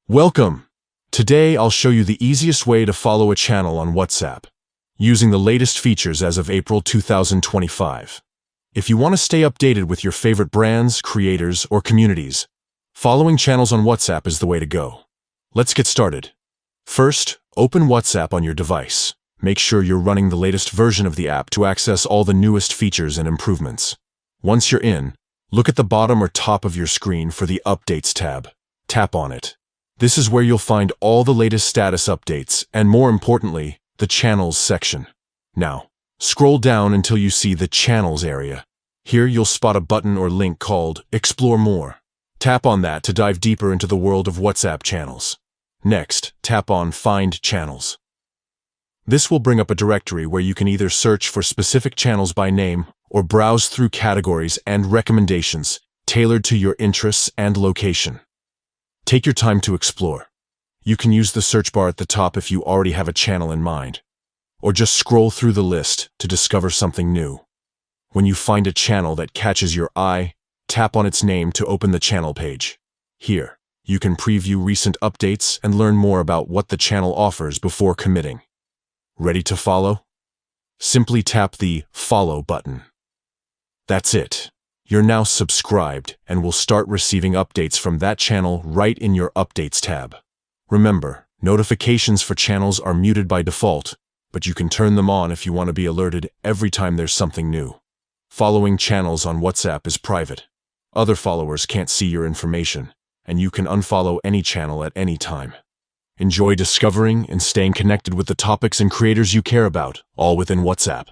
Welcome! Today I'll show you the easiest way to follow a channel on WhatsApp, using the latest features as of April 2025. If you want to stay updated with your favorite brands, creators, or communities, following channels on WhatsApp is the way to go. Let's get started. First, open WhatsApp on your device. Make sure you're running the latest version of the app to access all the newest features and improvements. Once you're in, look at the bottom or top of your screen for the Updates tab. Tap on it. This is where you'll find all the latest status updates and, more importantly, the Channels section. Now, scroll down until you see the Channels area. Here you'll spot a button or link called Explore More. Tap on that to dive deeper into the world of WhatsApp channels. Next, tap on Find Channels. This will bring up a directory where you can either search for specific channels by name or browse through categories and recommendations tailored to your interests and location. Take your time to explore. You can use the search bar at the top if you already have a channel in mind, or just scroll through the list to discover something new. When you find a channel that catches your eye, tap on its name to open the channel page. Here, you can preview recent updates and learn more about what the channel offers before committing. Ready to follow? Simply tap the Follow button. That's it. You're now subscribed and will start receiving updates from that channel right in your Updates tab. Remember, notifications for channels are muted by default, but you can turn them on if you want to be alerted every time there's something new. Following channels on WhatsApp is private. Other followers can't see your information, and you can unfollow any channel at any time. Enjoy discovering and staying connected with the topics and creators you care about, all within WhatsApp.